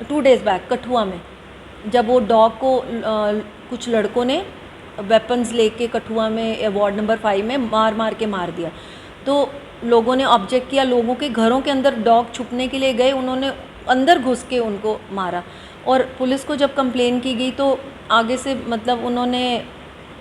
2 days back Kathua में, जब वो डॉग को कुछ लड़कों ने वेपन्स लेके कठुआ में वार्ड नंबर 5 में मार के मार दिया। तो लोगों ने ऑब्जेक्ट किया, लोगों के घरों के अंदर डॉग छुपने के लिए गए, उन्होंने अंदर घुस के उनको मारा। और पुलिस को जब कंप्लेन की गई तो आगे से मतलब उन्होंने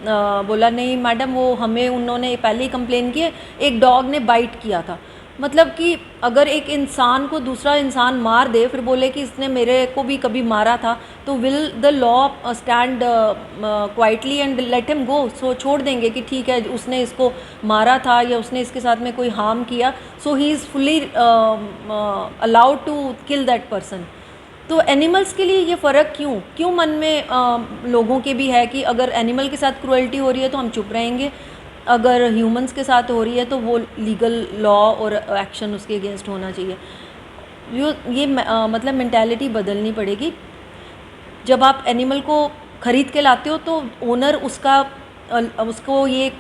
बोला नहीं मैडम, वो हमें उन्होंने पहले ही कंप्लेन की है, एक डॉग ने बाइट किया था। मतलब कि अगर एक इंसान को दूसरा इंसान मार दे फिर बोले कि इसने मेरे को भी कभी मारा था, तो will the law stand quietly and let him go? So छोड़ देंगे कि ठीक है उसने इसको मारा था या उसने इसके साथ में कोई हार्म किया, so he is fully allowed to kill that person. तो एनिमल्स के लिए ये फ़र्क क्यों मन में लोगों के भी है कि अगर एनिमल के साथ क्रूएल्टी हो रही है तो हम चुप रहेंगे, अगर ह्यूमंस के साथ हो रही है तो वो लीगल लॉ और एक्शन उसके अगेंस्ट होना चाहिए। ये मतलब मेंटालिटी बदलनी पड़ेगी। जब आप एनिमल को ख़रीद के लाते हो तो ओनर उसको ये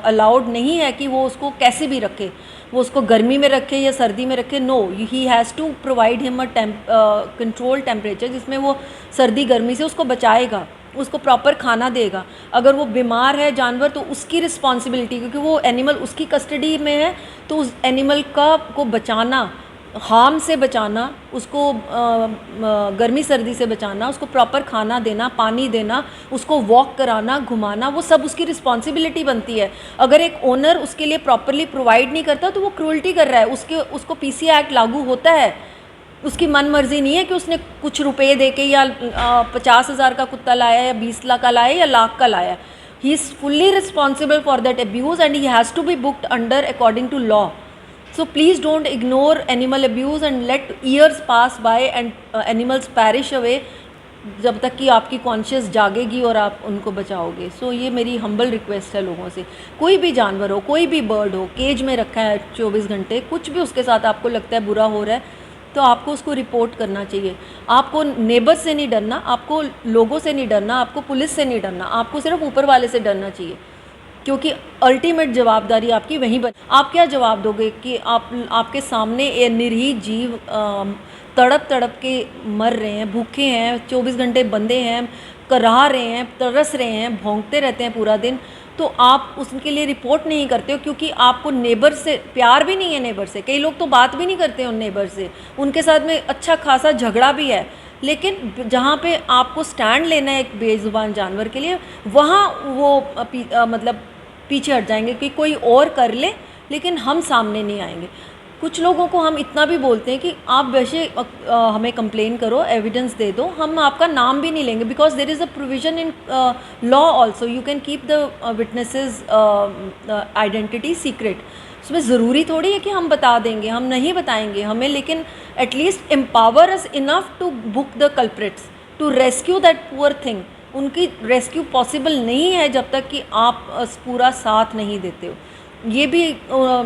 अलाउड नहीं है कि वो उसको कैसे भी रखे, वो उसको गर्मी में रखे या सर्दी में रखे। No, he has to provide him a control temperature, जिसमें वो सर्दी गर्मी से उसको बचाएगा, उसको प्रॉपर खाना देगा। अगर वो बीमार है जानवर तो उसकी रिस्पॉन्सिबिलिटी, क्योंकि वो एनिमल उसकी कस्टडी में है, तो उस एनिमल को बचाना, हार्म से बचाना, उसको गर्मी सर्दी से बचाना, उसको प्रॉपर खाना देना, पानी देना, उसको वॉक कराना, घुमाना, वो सब उसकी रिस्पॉन्सिबिलिटी बनती है। अगर एक ओनर उसके लिए प्रॉपरली प्रोवाइड नहीं करता तो वो क्रूअल्टी कर रहा है। उसको पीसी एक्ट लागू होता है। उसकी मन मर्जी नहीं है कि उसने कुछ रुपए दे के या 50,000 का कुत्ता लाया या 20 लाख का लाया या लाख का लाया। He is fully responsible for that abuse and he has to be booked under according to law. So please don't ignore animal abuse and let years pass by and animals perish away जब तक कि आपकी conscious जागेगी और आप उनको बचाओगे। सो ये मेरी humble request है लोगों से। कोई भी जानवर हो, कोई भी बर्ड हो, केज में रखा है 24 घंटे, कुछ भी उसके साथ आपको लगता है बुरा हो रहा है तो आपको उसको रिपोर्ट करना चाहिए। आपको नेबर से नहीं डरना, आपको लोगों से नहीं डरना, आपको पुलिस से नहीं डरना, आपको सिर्फ ऊपर वाले से डरना चाहिए, क्योंकि अल्टीमेट जवाबदारी आपकी वहीं पर। आप क्या जवाब दोगे कि आपके सामने ये निरीह जीव तड़प के मर रहे हैं, भूखे हैं, 24 घंटे बंधे हैं, कराह रहे हैं, तरस रहे हैं, भौंकते रहते हैं पूरा दिन, तो आप उसके लिए रिपोर्ट नहीं करते हो क्योंकि आपको नेबर से प्यार भी नहीं है। नेबर से कई लोग तो बात भी नहीं करते उन नेबर से, उनके साथ में अच्छा खासा झगड़ा भी है, लेकिन जहाँ पे आपको स्टैंड लेना है एक बेजुबान जानवर के लिए, वहाँ वो मतलब पीछे हट जाएंगे कि कोई और कर ले, लेकिन हम सामने नहीं आएंगे। कुछ लोगों को हम इतना भी बोलते हैं कि आप वैसे हमें कंप्लेन करो, एविडेंस दे दो, हम आपका नाम भी नहीं लेंगे, because there is a provision in law also, you can keep the witnesses identity secret. उसमें ज़रूरी थोड़ी है कि हम बता देंगे, हम नहीं बताएंगे हमें, लेकिन at least empower us enough to book the culprits, to rescue that poor thing. उनकी रेस्क्यू पॉसिबल नहीं है जब तक कि आप पूरा साथ नहीं देते हो। ये भी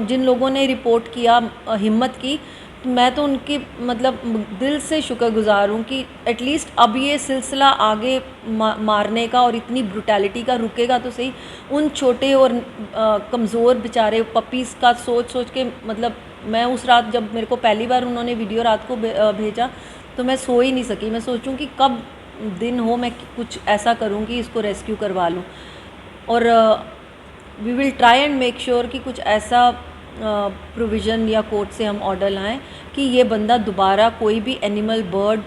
जिन लोगों ने रिपोर्ट किया, हिम्मत की, मैं तो उनकी मतलब दिल से शुक्रगुजार हूँ कि एटलीस्ट अब ये सिलसिला आगे मारने का और इतनी ब्रुटैलिटी का रुकेगा तो सही। उन छोटे और कमज़ोर बेचारे पपीज़ का सोच के मतलब मैं उस रात जब मेरे को पहली बार उन्होंने वीडियो रात को भेजा तो मैं सो ही नहीं सकी। मैं सोचूं कि कब दिन हो मैं कुछ ऐसा करूं कि इसको रेस्क्यू करवा लूं, और we will try and make sure कि कुछ ऐसा प्रोविज़न या कोर्ट से हम ऑर्डर लाएं कि ये बंदा दोबारा कोई भी एनिमल बर्ड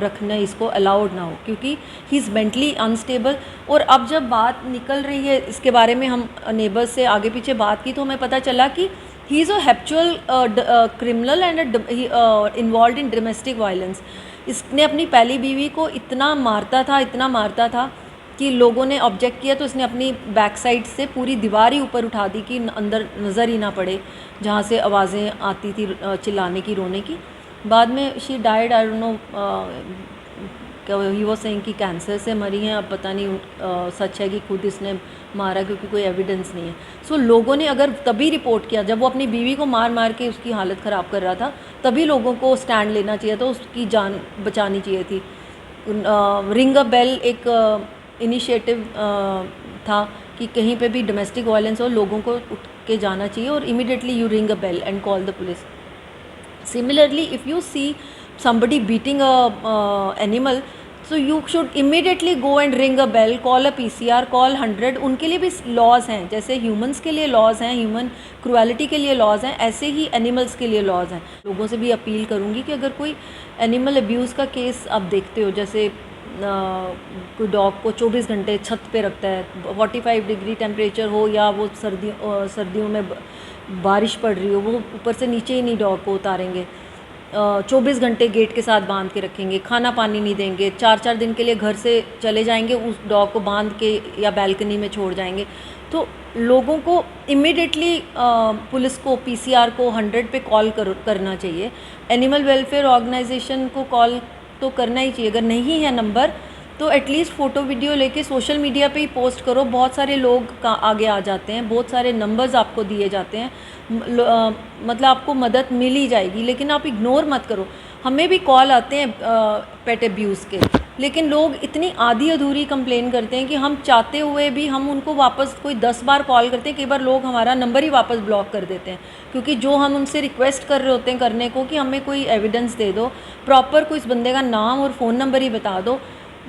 रखना इसको अलाउड ना हो, क्योंकि ही इज़ मेंटली अनस्टेबल। और अब जब बात निकल रही है इसके बारे में, हम नेबर्स से आगे पीछे बात की तो हमें पता चला कि he is a habitual criminal and involve in domestic violence. इसने अपनी पहली बीवी को इतना मारता था कि लोगों ने ऑब्जेक्ट किया तो इसने अपनी बैक साइड से पूरी दीवार ही ऊपर उठा दी कि अंदर नज़र ही ना पड़े जहाँ से आवाज़ें आती थी चिल्लाने की, रोने की। बाद में she died, I don't know, he was saying कि कैंसर से मरी हैं। अब पता नहीं सच है कि खुद इसने मारा, क्योंकि कोई एविडेंस नहीं है। सो लोगों ने अगर तभी रिपोर्ट किया जब वो अपनी बीवी को मार के उसकी हालत ख़राब कर रहा था, तभी लोगों को स्टैंड लेना चाहिए था, उसकी जान बचानी चाहिए थी। रिंग अ बेल एक इनिशिएटिव था कि कहीं पे भी डोमेस्टिक वायलेंस हो लोगों को उठ के जाना चाहिए और immediately you ring a bell and call the police. Similarly, if you see somebody beating a animal, so you should immediately go and ring a bell, call a PCR, call 100। उनके लिए भी लॉज हैं, जैसे humans के लिए laws हैं, human cruelty के लिए लॉज हैं, ऐसे ही एनिमल्स के लिए लॉज हैं। लोगों से भी अपील करूँगी कि अगर कोई एनिमल अब्यूज़ का केस आप देखते हो, जैसे कोई डॉग को 24 घंटे छत पे रखता है, 45 डिग्री टेम्परेचर हो या वो सर्दियों में बारिश पड़ रही हो, वो ऊपर से नीचे ही नहीं डॉग को उतारेंगे, 24 घंटे गेट के साथ बांध के रखेंगे, खाना पानी नहीं देंगे, 4-4 दिन के लिए घर से चले जाएंगे, उस डॉग को बांध के या बैल्कनी में छोड़ जाएंगे। तो लोगों को इमिडिएटली पुलिस को, पीसीआर को 100 पे कॉल करना चाहिए। एनिमल वेलफेयर ऑर्गेनाइजेशन को कॉल तो करना ही चाहिए। अगर नहीं है नंबर तो एटलीस्ट फ़ोटो वीडियो लेके सोशल मीडिया पे ही पोस्ट करो, बहुत सारे लोग आगे आ जाते हैं, बहुत सारे नंबर्स आपको दिए जाते हैं, मतलब आपको मदद मिल ही जाएगी। लेकिन आप इग्नोर मत करो। हमें भी कॉल आते हैं पेट अब्यूज़ के, लेकिन लोग इतनी आधी अधूरी कंप्लेन करते हैं कि हम चाहते हुए भी हम उनको वापस कोई 10 बार कॉल करते हैं, कई बार लोग हमारा नंबर ही वापस ब्लॉक कर देते हैं, क्योंकि जो हम उनसे रिक्वेस्ट कर रहे होते हैं करने को कि हमें कोई एविडेंस दे दो, प्रॉपर कोई इस बंदे का नाम और फ़ोन नंबर ही बता दो,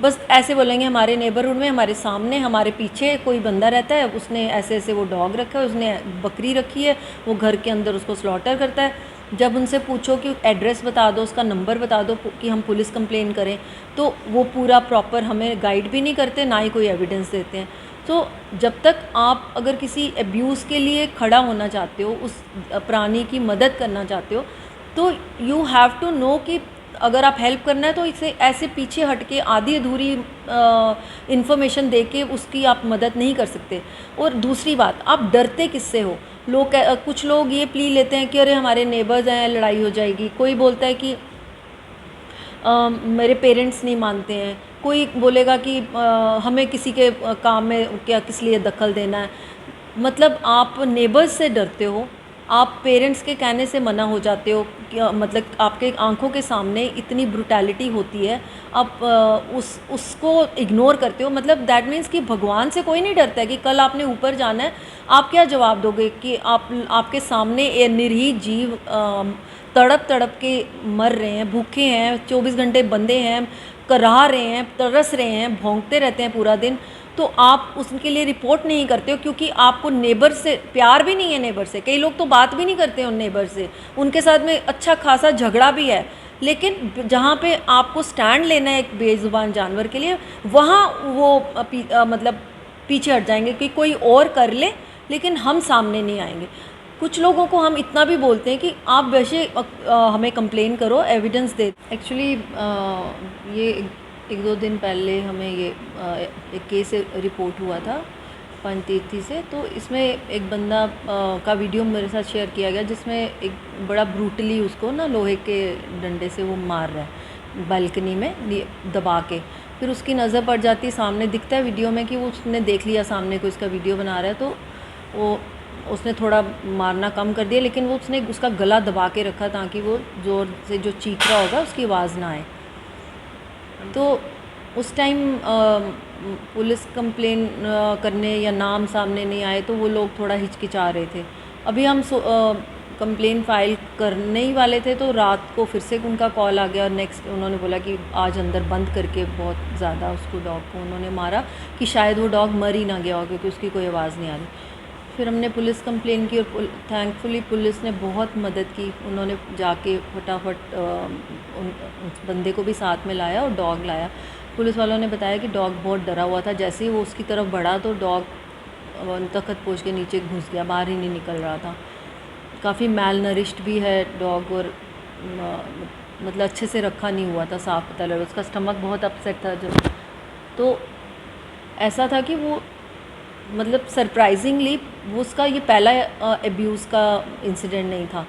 बस ऐसे बोलेंगे हमारे नेबरहुड में, हमारे सामने, हमारे पीछे कोई बंदा रहता है, उसने ऐसे ऐसे वो डॉग रखा है, उसने बकरी रखी है, वो घर के अंदर उसको स्लॉटर करता है। जब उनसे पूछो कि एड्रेस बता दो, उसका नंबर बता दो कि हम पुलिस कंप्लेन करें, तो वो पूरा प्रॉपर हमें गाइड भी नहीं करते, ना ही कोई एविडेंस देते हैं। तो जब तक आप अगर किसी अब्यूज़ के लिए खड़ा होना चाहते हो, उस प्राणी की मदद करना चाहते हो, तो यू हैव टू नो कि अगर आप हेल्प करना है तो इसे ऐसे पीछे हट के आधी अधूरी इन्फॉर्मेशन दे के उसकी आप मदद नहीं कर सकते। और दूसरी बात, आप डरते किससे हो? कुछ लोग ये प्ली लेते हैं कि अरे हमारे नेबर्स हैं, लड़ाई हो जाएगी। कोई बोलता है कि मेरे पेरेंट्स नहीं मानते हैं, कोई बोलेगा कि हमें किसी के काम में क्या किस लिए दखल देना है। मतलब आप नेबर्स से डरते हो, आप पेरेंट्स के कहने से मना हो जाते हो, मतलब आपके आंखों के सामने इतनी ब्रुटैलिटी होती है, आप उसको इग्नोर करते हो। मतलब दैट मीन्स कि भगवान से कोई नहीं डरता है कि कल आपने ऊपर जाना है, आप क्या जवाब दोगे कि आपके सामने ये निरीह जीव तड़प तड़प के मर रहे हैं, भूखे हैं, 24 घंटे बंधे हैं, कराह रहे हैं, तरस रहे हैं, भौंकते रहते हैं पूरा दिन, तो आप उसके लिए रिपोर्ट नहीं करते हो क्योंकि आपको नेबर से प्यार भी नहीं है। नेबर से कई लोग तो बात भी नहीं करते उन नेबर से, उनके साथ में अच्छा खासा झगड़ा भी है, लेकिन जहाँ पे आपको स्टैंड लेना है एक बेजुबान जानवर के लिए, वहाँ वो मतलब पीछे हट जाएंगे कि कोई और कर ले, लेकिन हम सामने नहीं आएंगे। कुछ लोगों को हम इतना भी बोलते हैं कि आप वैसे हमें कंप्लेन करो, एविडेंस दे। एक्चुअली ये 1-2 दिन पहले हमें ये एक केस रिपोर्ट हुआ था पंचतीर्थी से, तो इसमें एक बंदा का वीडियो मेरे साथ शेयर किया गया जिसमें एक बड़ा ब्रूटली उसको ना लोहे के डंडे से वो मार रहा है बालकनी में दबा के। फिर उसकी नज़र पड़ जाती है, सामने दिखता है वीडियो में कि वो उसने देख लिया सामने को इसका वीडियो बना रहा है, तो उसने थोड़ा मारना कम कर दिया, लेकिन वो उसने उसका गला दबा के रखा ताकि वो ज़ोर से जो चीख रहा होगा उसकी आवाज़ ना आए। तो उस टाइम पुलिस कंप्लेन करने या नाम सामने नहीं आए तो वो लोग थोड़ा हिचकिचा रहे थे। अभी हम कंप्लेन फ़ाइल करने ही वाले थे तो रात को फिर से उनका कॉल आ गया, और नेक्स्ट उन्होंने बोला कि आज अंदर बंद करके बहुत ज़्यादा उसको डॉग को उन्होंने मारा कि शायद वो डॉग मर ही ना गया हो क्योंकि उसकी कोई आवाज़ नहीं आ रही। फिर हमने पुलिस कंप्लेन की और थैंकफुली पुलिस ने बहुत मदद की। उन्होंने जाके फटाफट उस बंदे को भी साथ में लाया और डॉग लाया। पुलिस वालों ने बताया कि डॉग बहुत डरा हुआ था, जैसे ही वो उसकी तरफ बढ़ा तो डॉग तख्त पोछ के नीचे घुस गया, बाहर ही नहीं निकल रहा था। काफ़ी मैल नरिश्ड भी है डॉग, और मतलब अच्छे से रखा नहीं हुआ था, साफ पता लगा उसका स्टमक बहुत अपसेट था जब। तो ऐसा था कि वो मतलब सरप्राइजिंगली वो उसका ये पहला अब्यूज़ का इंसिडेंट नहीं था।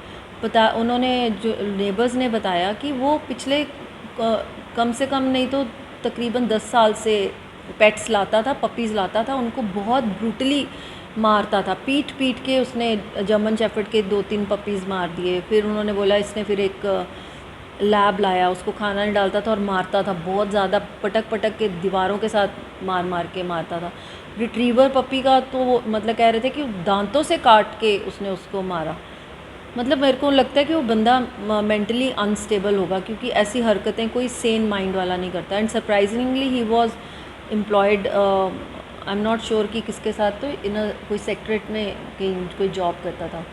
उन्होंने जो नेबर्स ने बताया कि वो पिछले कम से कम नहीं तो तकरीबन 10 साल से पेट्स लाता था, पपीज़ लाता था, उनको बहुत ब्रूटली मारता था, पीट पीट के उसने जर्मन शेफर्ड के 2-3 पपीज़ मार दिए। फिर उन्होंने बोला इसने फिर एक लैब लाया, उसको खाना नहीं डालता था और मारता था बहुत ज़्यादा, पटक पटक के दीवारों के साथ मार मार के मारता था। रिट्रीवर पपी का तो मतलब कह रहे थे कि दांतों से काट के उसने उसको मारा। मतलब मेरे को लगता है कि वो बंदा मेंटली अनस्टेबल होगा, क्योंकि ऐसी हरकतें कोई सेन माइंड वाला नहीं करता। And surprisingly he was employed, I am not sure कि किसके साथ, तो इन कोई सेक्रेट में कहीं कोई जॉब करता था।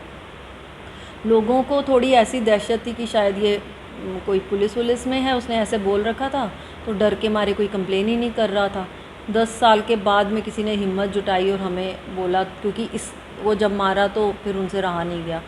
लोगों को थोड़ी ऐसी दहशत थी कि शायद ये कोई पुलिस वुलिस में है, उसने ऐसे बोल रखा था, तो डर के मारे कोई कंप्लेन ही नहीं कर रहा था। 10 साल के बाद में किसी ने हिम्मत जुटाई और हमें बोला, क्योंकि इस वो जब मारा तो फिर उनसे रहा नहीं गया।